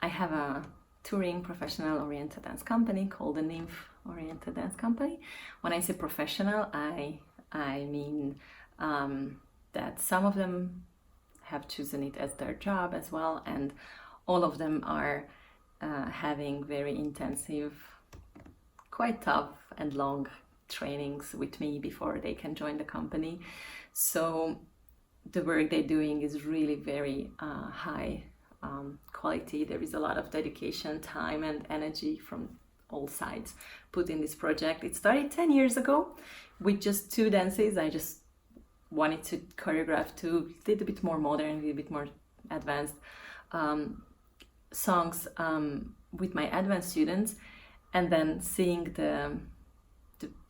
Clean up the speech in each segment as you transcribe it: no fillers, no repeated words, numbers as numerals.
I have a touring professional oriented dance company called the Nymph Oriented Dance Company. When I say professional, I mean that some of them have chosen it as their job as well, and all of them are having very intensive, quite tough and long trainings with me before they can join the company. So the work they're doing is really very high quality. There is a lot of dedication, time, and energy from all sides put in this project. It started 10 years ago with just 2 dances. I just wanted to choreograph 2 a little bit more modern, a little bit more advanced songs with my advanced students, and then seeing the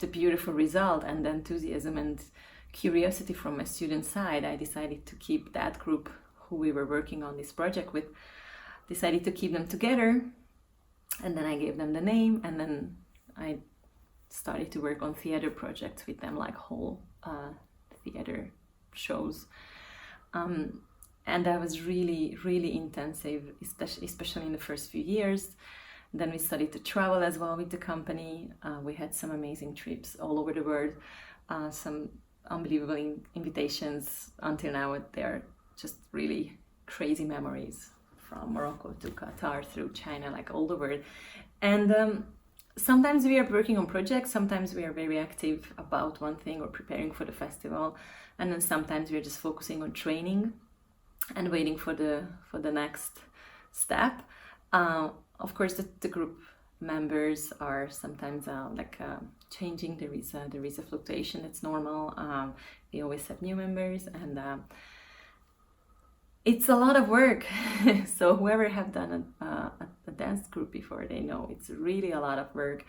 beautiful result and the enthusiasm and curiosity from my student side, I decided to keep that group who we were working on this project with, decided to keep them together, and then I gave them the name, and then I started to work on theater projects with them, like whole theater shows. And that was really, really intensive, especially in the first few years. Then we started to travel as well with the company. We had some amazing trips all over the world, some unbelievable invitations. Until now, they're just really crazy memories, from Morocco to Qatar, through China, like all the world. And sometimes we are working on projects, sometimes we are very active about one thing or preparing for the festival, and then sometimes we are just focusing on training and waiting for the next step. Of course, the group members are sometimes changing. There is a fluctuation. That's normal. We always have new members, and it's a lot of work. So whoever have done a dance group before, they know it's really a lot of work.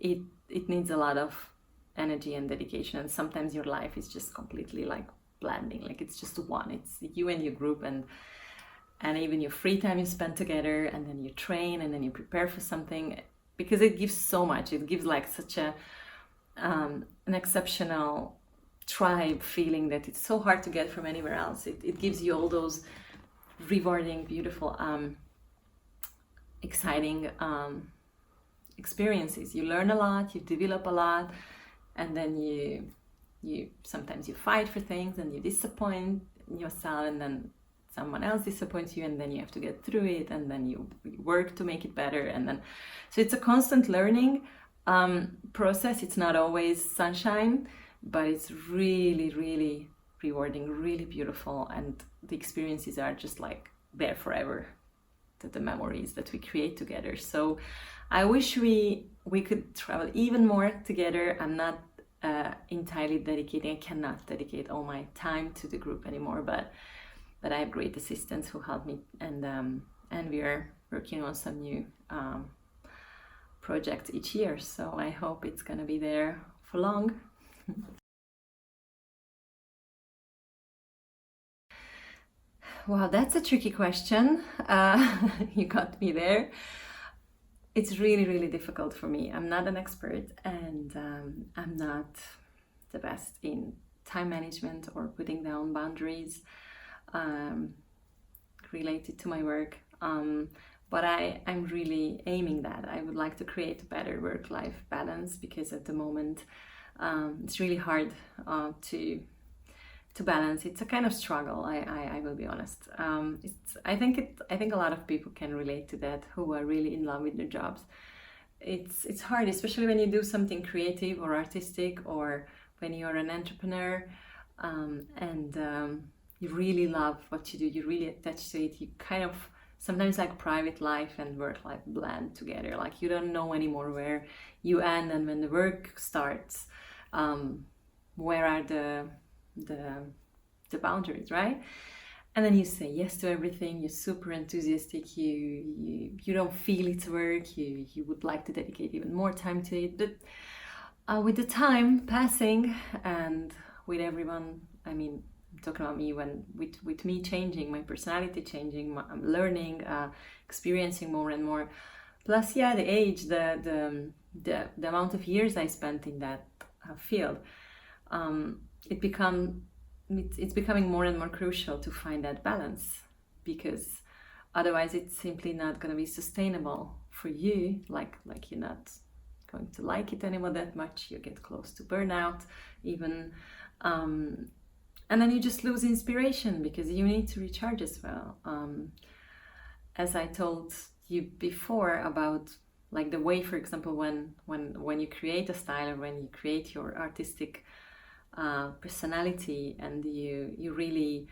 It needs a lot of energy and dedication, and sometimes your life is just completely like blending, like it's just one. It's you and your group, and even your free time you spend together, and then you train, and then you prepare for something, because it gives so much. It gives like such a an exceptional tribe feeling that it's so hard to get from anywhere else. It gives you all those rewarding, beautiful, exciting experiences. You learn a lot, you develop a lot, and then you sometimes you fight for things and you disappoint yourself, and then someone else disappoints you, and then you have to get through it, and then you work to make it better, and then so it's a constant learning process. It's not always sunshine, but it's really, really rewarding, really beautiful, and the experiences are just like there forever, the memories that we create together. So I wish we could travel even more together. I'm not entirely dedicating. I cannot dedicate all my time to the group anymore, but I have great assistants who help me, and we are working on some new projects each year. So I hope it's gonna be there for long. Wow, that's a tricky question. You got me there. It's really, really difficult for me. I'm not an expert, and I'm not the best in time management or putting down boundaries related to my work. But I'm really aiming that. I would like to create a better work-life balance, because at the moment it's really hard to balance. It's a kind of struggle. I will be honest. I think a lot of people can relate to that, who are really in love with their jobs. It's hard, especially when you do something creative or artistic, or when you're an entrepreneur, and you really love what you do. You're really attached to it. You kind of sometimes like private life and work life blend together. Like you don't know anymore where you end, and when the work starts, where are the boundaries, right? And then you say yes to everything. You're super enthusiastic. You don't feel it's work. You would like to dedicate even more time to it. But with the time passing, and with everyone, I mean, I'm talking about me, when with me changing, my personality changing, I'm learning, experiencing more and more. Plus, yeah, the age, the amount of years I spent in that field, it's becoming more and more crucial to find that balance, because Otherwise, it's simply not going to be sustainable for you. Like you're not going to like it anymore that much. You get close to burnout, even, and then you just lose inspiration because you need to recharge as well. As I told you before about like the way, for example, when you create a style or when you create your artistic personality and you really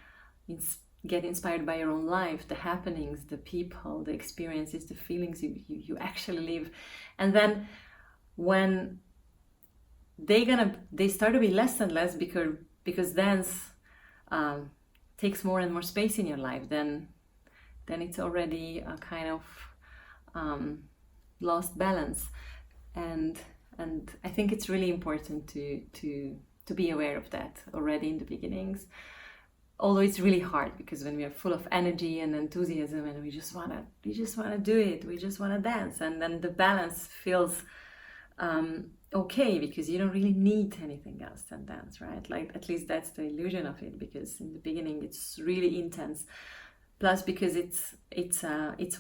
get inspired by your own life, the happenings, the people, the experiences, the feelings you actually live, and then when they start to be less and less because dance takes more and more space in your life, then it's already a kind of lost balance, and I think it's really important to be aware of that already in the beginnings. Although it's really hard because when we are full of energy and enthusiasm and we just wanna do it, we just wanna dance, and then the balance feels okay because you don't really need anything else than dance, right? Like at least that's the illusion of it, because in the beginning it's really intense. Plus, because it's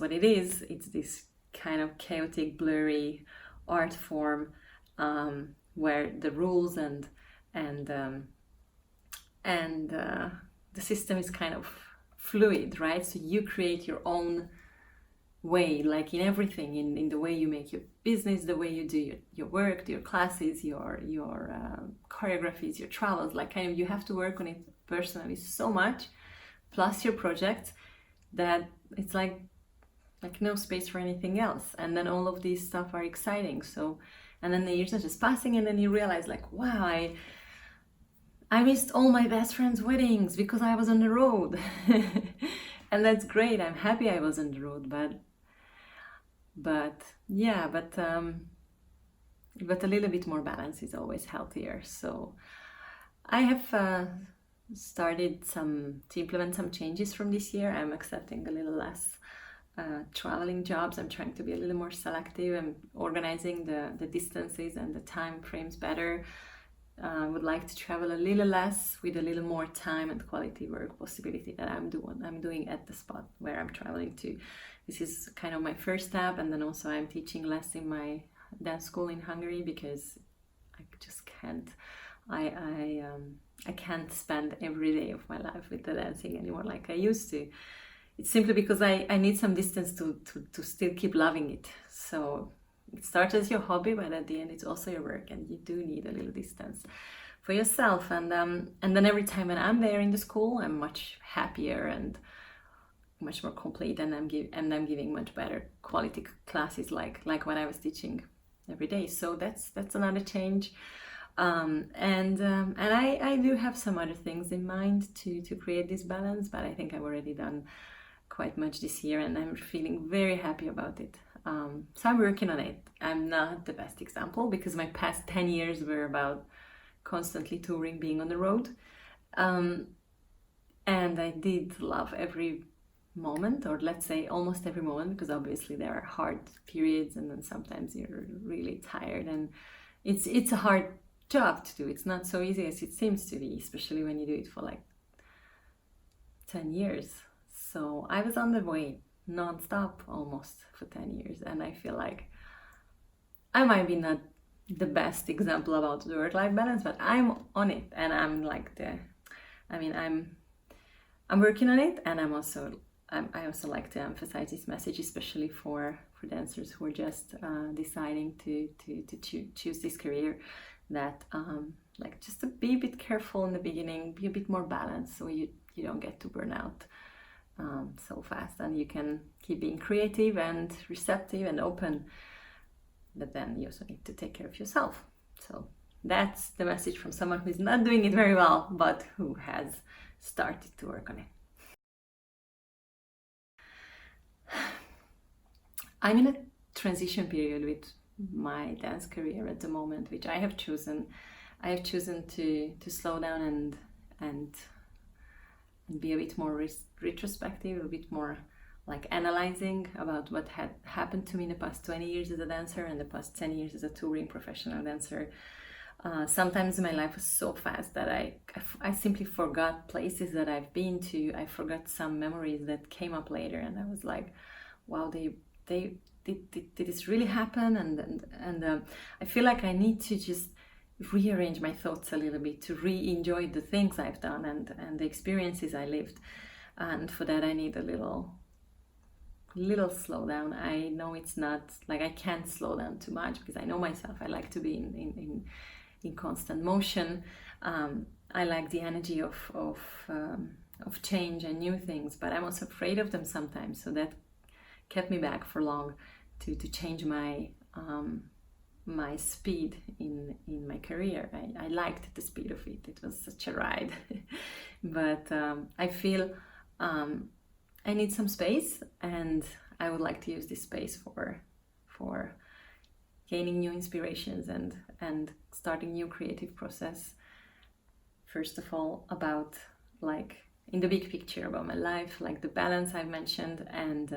what it is. It's this kind of chaotic, blurry art form where the rules and the system is kind of fluid, right? So you create your own way, like in everything, in the way you make your business, the way you do your work, your classes, your choreographies, your travels. Like kind of you have to work on it personally so much, plus your projects, that it's like no space for anything else. And then all of these stuff are exciting. So, and then the years are just passing, and then you realize like, wow, I missed all my best friends' weddings because I was on the road. And that's great. I'm happy I was on the road, but a little bit more balance is always healthier. So I have started to implement some changes from this year. I'm accepting a little less traveling jobs. I'm trying to be a little more selective. I'm organizing the distances and the time frames better. I would like to travel a little less with a little more time and quality work possibility that I'm doing at the spot where I'm traveling to. This is kind of my first step, and then also I'm teaching less in my dance school in Hungary because I just can't. I can't spend every day of my life with the dancing anymore like I used to. It's simply because I need some distance to still keep loving it. So it starts as your hobby, but at the end it's also your work, and you do need a little distance for yourself. And then every time when I'm there in the school, I'm much happier and much more complete, and I'm giving much better quality classes like when I was teaching every day. So that's another change. And I do have some other things in mind to create this balance, but I think I've already done quite much this year, and I'm feeling very happy about it. So I'm working on it. I'm not the best example because my past 10 years were about constantly touring, being on the road. And I did love every moment, or let's say almost every moment, because obviously there are hard periods and then sometimes you're really tired, and it's a hard job to do. It's not so easy as it seems to be, especially when you do it for like 10 years. So I was on the way non-stop almost for 10 years, and I feel like I might be not the best example about the work-life balance, but I'm on it, and I'm like I'm working on it, and I also like to emphasize this message, especially for dancers who are just deciding to choose this career, that like just to be a bit careful in the beginning, be a bit more balanced, so you don't get to burn out so fast, and you can keep being creative and receptive and open, but then you also need to take care of yourself. So that's the message from someone who's not doing it very well, but who has started to work on it. I'm in a transition period with my dance career at the moment, which I have chosen. I have chosen to slow down and be a bit more retrospective, a bit more like analyzing about what had happened to me in the past 20 years as a dancer and the past 10 years as a touring professional dancer. Sometimes my life was so fast that I simply forgot places that I've been to. I forgot some memories that came up later, and I was like, wow, they did this really happen? And I feel like I need to just rearrange my thoughts a little bit to re-enjoy the things I've done and the experiences I lived. And for that I need a little slowdown. I know it's not like I can't slow down too much because I know myself. I like to be in constant motion. I like the energy of change and new things, but I'm also afraid of them sometimes. So that kept me back for long to change my my speed in my career. I liked the speed of it. It was such a ride. But I feel I need some space, and I would like to use this space for gaining new inspirations and starting new creative process. First of all, about like in the big picture about my life, like the balance I've mentioned, and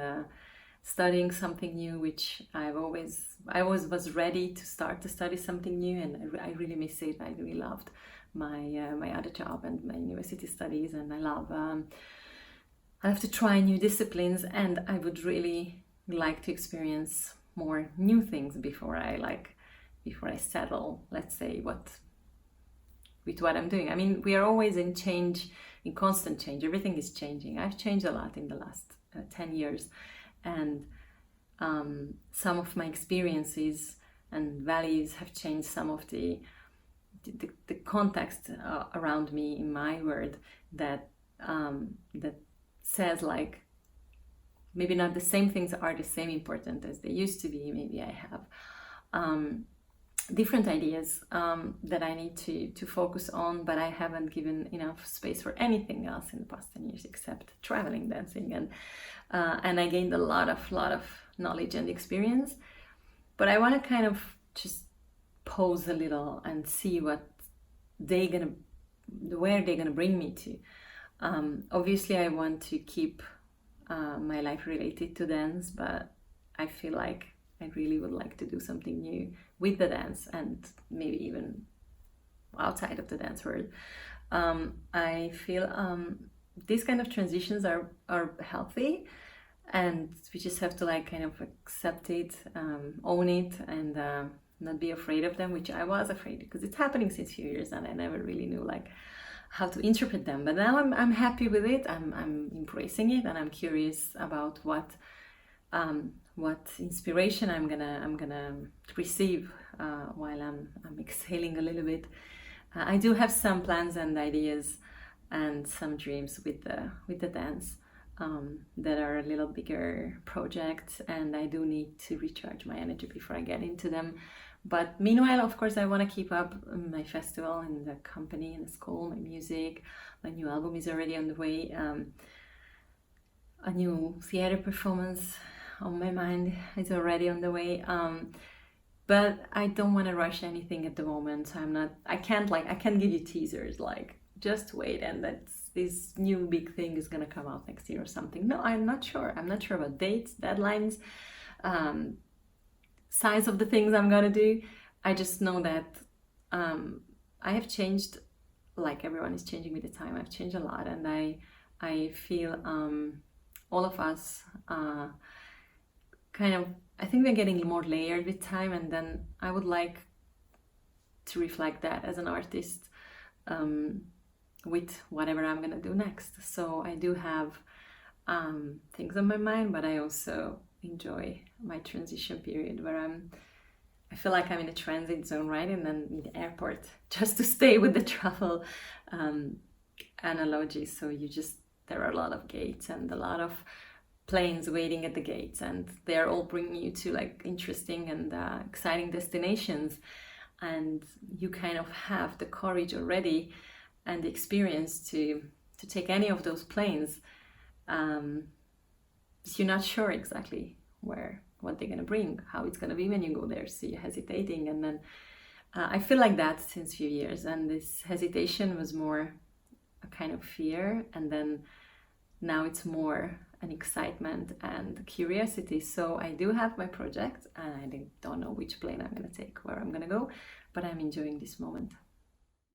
studying something new, which I was ready to start to study something new, and I really miss it. I really loved my other job and my university studies, and I have to try new disciplines, and I would really like to experience more new things before I settle, let's say, with what I'm doing. I mean, we are always in change, in constant change. Everything is changing. I've changed a lot in the last 10 years, and some of my experiences and values have changed some of the context around me in my world that says like maybe not the same things are the same important as they used to be. Maybe I have different ideas that I need to focus on, but I haven't given enough space for anything else in the past 10 years except traveling, dancing, and I gained a lot of knowledge and experience. But I want to kind of just pause a little and see where they're gonna bring me to. Obviously I want to keep my life related to dance, but I feel like I really would like to do something new with the dance, and maybe even outside of the dance world. I feel these kind of transitions are healthy, and we just have to like kind of accept it, own it, and not be afraid of them, which I was afraid because it's happening since a few years and I never really knew like how to interpret them. But now I'm happy with it. I'm embracing it, and I'm curious about what inspiration I'm gonna receive while I'm exhaling a little bit. I do have some plans and ideas and some dreams with the dance that are a little bigger projects, and I do need to recharge my energy before I get into them. But meanwhile, of course, I want to keep up my festival and the company and the school, my music. My new album is already on the way. A new theater performance on my mind is already on the way. But I don't want to rush anything at the moment. So I can't give you teasers like just wait and this new big thing is gonna come out next year or something. No, I'm not sure. I'm not sure about dates, deadlines, size of the things I'm gonna do. I just know that I have changed, like everyone is changing with the time. I've changed a lot, and I feel all of us I think we're getting more layered with time, and then I would like to reflect that as an artist with whatever I'm gonna do next. So I do have things on my mind, but I also enjoy my transition period where I feel like I'm in a transit zone, right? And then in the airport, just to stay with the travel analogy. So there are a lot of gates and a lot of planes waiting at the gates, and they're all bringing you to like interesting and exciting destinations, and you kind of have the courage already and the experience to take any of those planes. You're not sure exactly what they're gonna bring, how it's gonna be when you go there, so you're hesitating. And then I feel like that since a few years, and this hesitation was more a kind of fear, and then now it's more an excitement and curiosity. So I do have my project, and I don't know which plane I'm gonna take, where I'm gonna go, but I'm enjoying this moment.